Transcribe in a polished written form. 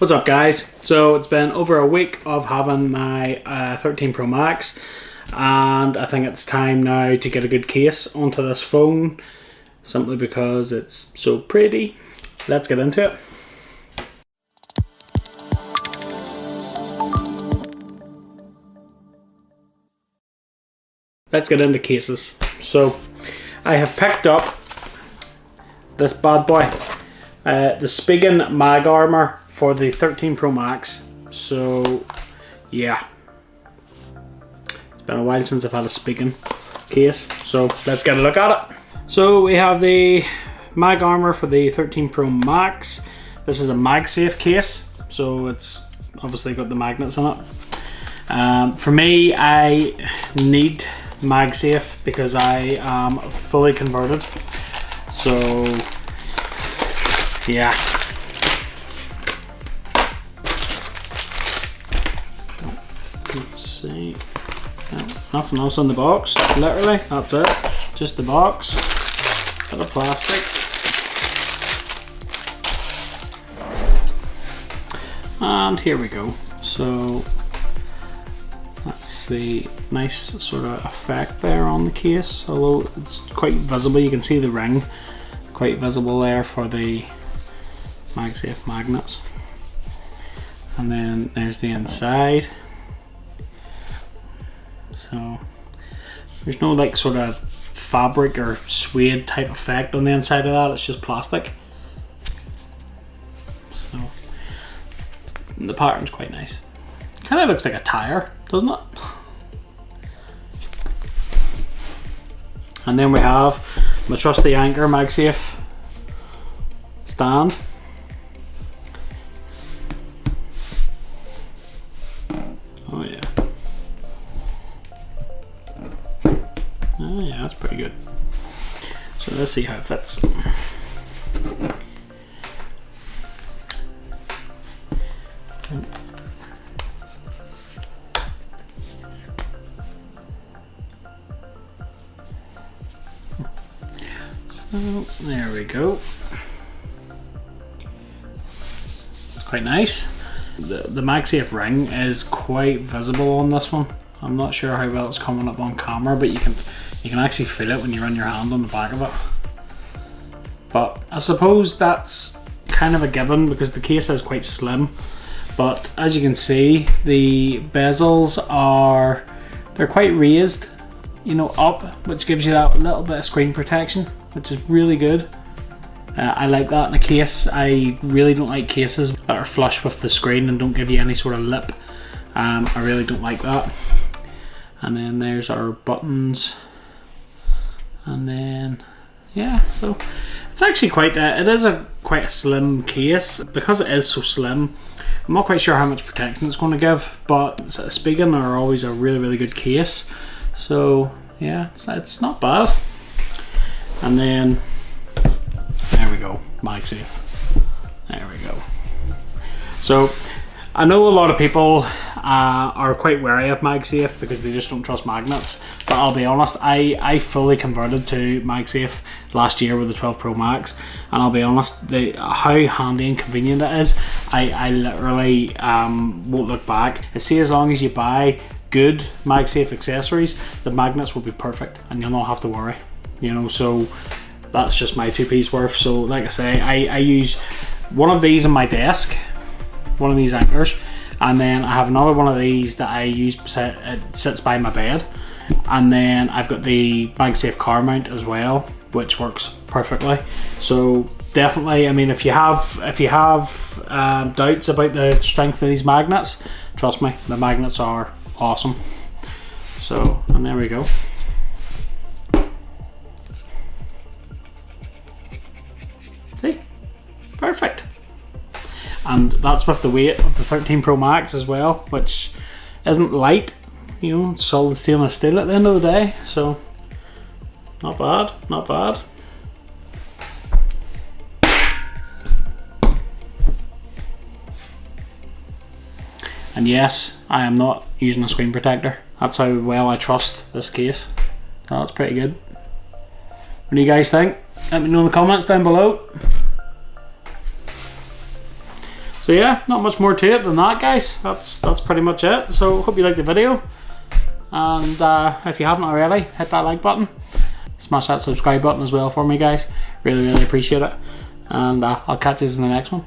What's up guys? So it's been over a week of having my 13 Pro Max and I think it's time now to get a good case onto this phone simply because it's so pretty. Let's get into it. Let's get into cases. So I have picked up this bad boy, the Spigen Mag Armour for the 13 Pro Max. So yeah, it's been a while since I've had a Spigen case, so let's get a look at it. So we have the Mag Armour for the 13 Pro Max. This is a Magsafe case, so it's obviously got the magnets in it. For me, I need Magsafe because I am fully converted, so yeah. Let's see, nothing else in the box, literally, that's it, just the box, bit of plastic, and here we go. So that's the nice sort of effect there on the case, although it's quite visible. You can see the ring quite visible there for the Magsafe magnets. And then there's the inside. So there's no like sort of fabric or suede type effect on the inside of that, it's just plastic. So the pattern's quite nice. Kind of looks like a tire, doesn't it? And then we have my trusty Anchor Magsafe stand. Oh yeah. Oh yeah, that's pretty good. So let's see how it fits. So there we go. It's quite nice. The Magsafe ring is quite visible on this one. I'm not sure how well it's coming up on camera, but you can actually feel it when you run your hand on the back of it. But I suppose that's kind of a given because the case is quite slim. But as you can see, the bezels they're quite raised, you know, up, which gives you that little bit of screen protection, which is really good. I like that in a case. I really don't like cases that are flush with the screen and don't give you any sort of lip. I really don't like that. And then there's our buttons. And then, yeah, so it's actually quite a slim case. Because it is so slim, I'm not quite sure how much protection it's going to give, but Spigen are always a really good case. So yeah, it's not bad. And then there we go, Magsafe. There we go. So I know a lot of people are quite wary of Magsafe because they just don't trust magnets, but I'll be honest, I fully converted to Magsafe last year with the 12 Pro Max, and I'll be honest, how handy and convenient it is, I literally won't look back. I see, as long as you buy good Magsafe accessories, the magnets will be perfect and you'll not have to worry, you know. So that's just my 2p's worth. So like I say, I use one of these on my desk, one of these anchors, and then I have another one of these that I use, it sits by my bed, and then I've got the Magsafe car mount as well, which works perfectly. So definitely, I mean, if you have doubts about the strength of these magnets, trust me, the magnets are awesome. So, and there we go. See, perfect. And that's with the weight of the 13 Pro Max as well, which isn't light, you know, it's solid stainless steel at the end of the day, so not bad, not bad. And yes, I am not using a screen protector. That's how well I trust this case. So that's pretty good. What do you guys think? Let me know in the comments down below. So yeah, not much more to it than that, guys. That's pretty much it. So hope you liked the video, and if you haven't already, hit that like button, smash that subscribe button as well for me, guys. Really appreciate it, and I'll catch you in the next one.